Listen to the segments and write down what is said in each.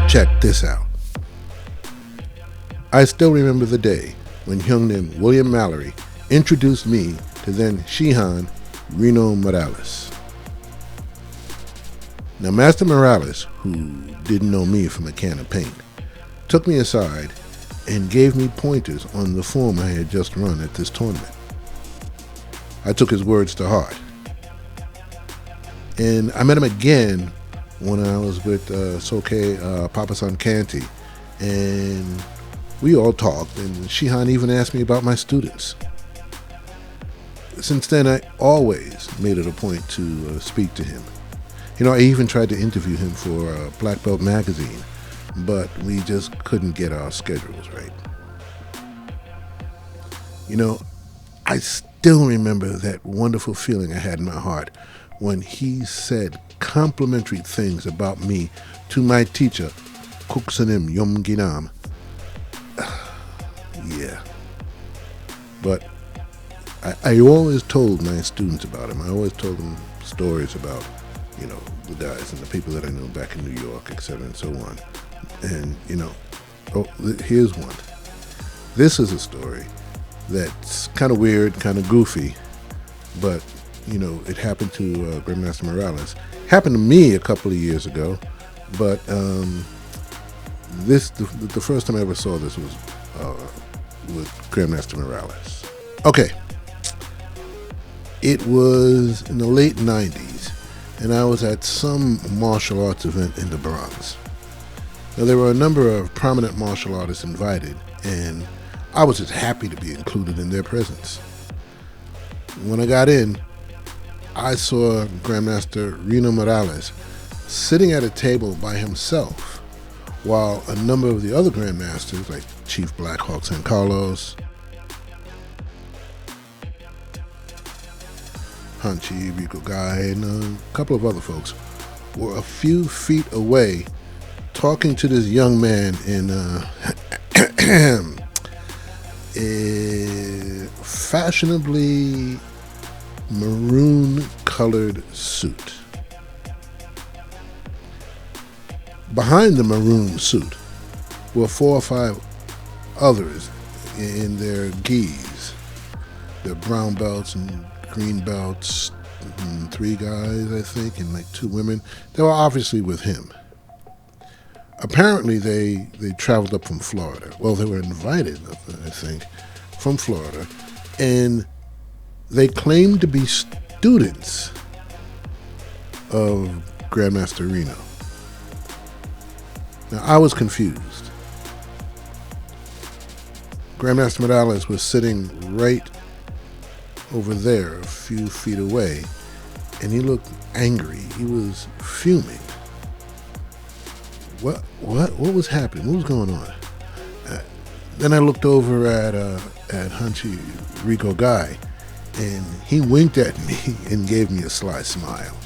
Check this out. I still remember the day when young named William Mallory introduced me to then Shihan Reno Moralez. Now, Master Moralez, who didn't know me from a can of paint, took me aside and gave me pointers on the form I had just run at this tournament. I took his words to heart. And I met him again when I was with Soke Papasan Kanti, and we all talked, and Shihan even asked me about my students. Since then, I always made it a point to speak to him. You know, I even tried to interview him for Black Belt magazine, but we just couldn't get our schedules right. You know, I still remember that wonderful feeling I had in my heart when he said complimentary things about me to my teacher, Kuksanim Yom Ginam. Yeah. But I always told my students about him. I always told them stories about, you know, the guys and the people that I knew back in New York, etc. and so on. And, you know, here's one. This is a story that's kind of weird, kind of goofy, but, you know, it happened to Grandmaster Moralez. Happened to me a couple of years ago, but the first time I ever saw this was with Grandmaster Moralez. Okay. It was in the late 90s, and I was at some martial arts event in the Bronx. Now, there were a number of prominent martial artists invited, and I was just happy to be included in their presence. When I got in, I saw Grandmaster Reno Moralez sitting at a table by himself, while a number of the other Grandmasters, like Chief Black Hawk San Carlos, Hanchi Rico Guy, and a couple of other folks, were a few feet away talking to this young man in a fashionably maroon-colored suit. Behind the maroon suit were 4 or 5 others in their gis, their brown belts and green belts, and 3 guys, I think, and like 2 women. They were obviously with him. Apparently, they traveled up from Florida. Well, they were invited, I think, from Florida, and they claimed to be students of Grandmaster Reno. Now, I was confused. Grandmaster Moralez was sitting right over there, a few feet away, and he looked angry. He was fuming. What was happening? What was going on? Then I looked over at Hanchi Rico Guy, and he winked at me and gave me a sly smile.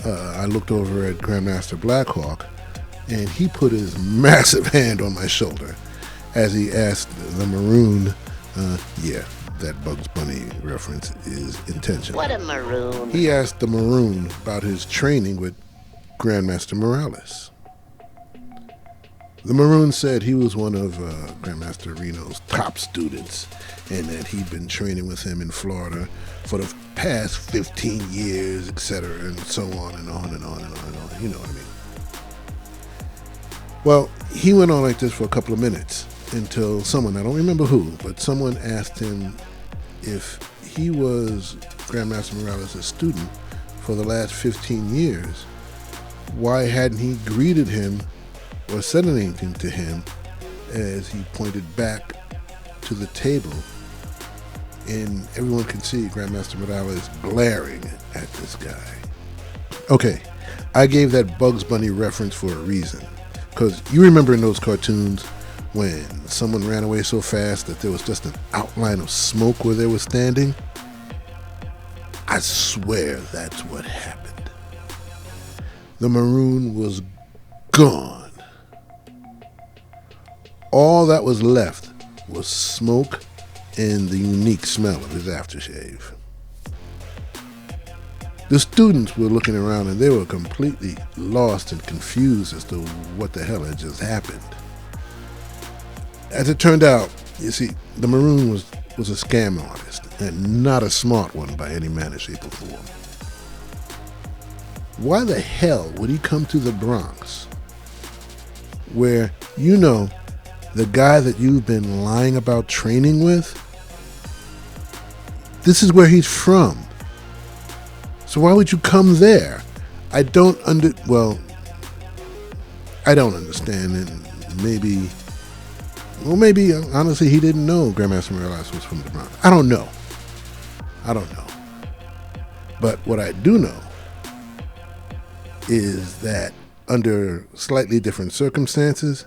I looked over at Grandmaster Blackhawk, and he put his massive hand on my shoulder as he asked the maroon, that Bugs Bunny reference is intentional. What a maroon. He asked the maroon about his training with Grandmaster Moralez. The maroon said he was one of Grandmaster Reno's top students, and that he'd been training with him in Florida for the past 15 years, etc., and so on and on and on and on and on. You know what I mean. Well, he went on like this for a couple of minutes until someone, I don't remember who, but someone asked him if he was Grandmaster Moralez' student for the last 15 years, why hadn't he greeted him or said anything to him, as he pointed back to the table, and everyone could see Grandmaster Moralez glaring at this guy. Okay, I gave that Bugs Bunny reference for a reason, because you remember in those cartoons when someone ran away so fast that there was just an outline of smoke where they were standing? I swear that's what happened. The maroon was gone. All that was left was smoke and the unique smell of his aftershave. The students were looking around and they were completely lost and confused as to what the hell had just happened. As it turned out, you see, the Maroon was a scam artist, and not a smart one by any manner, shape, or form. Why the hell would he come to the Bronx, where, you know, the guy that you've been lying about training with, this is where he's from. So why would you come there? I don't understand, and maybe honestly he didn't know Grandmaster Moralez was from the Bronx. I don't know. But what I do know is that under slightly different circumstances,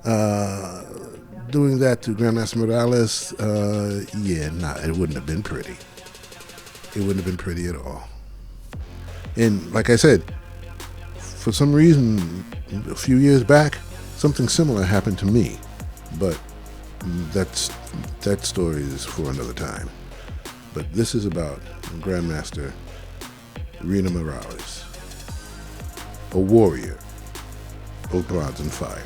doing that to Grandmaster Moralez, it wouldn't have been pretty. It wouldn't have been pretty at all. And like I said, for some reason, a few years back, something similar happened to me. But that story is for another time. But this is about Grandmaster Reno Moralez, a warrior of bronze and fire.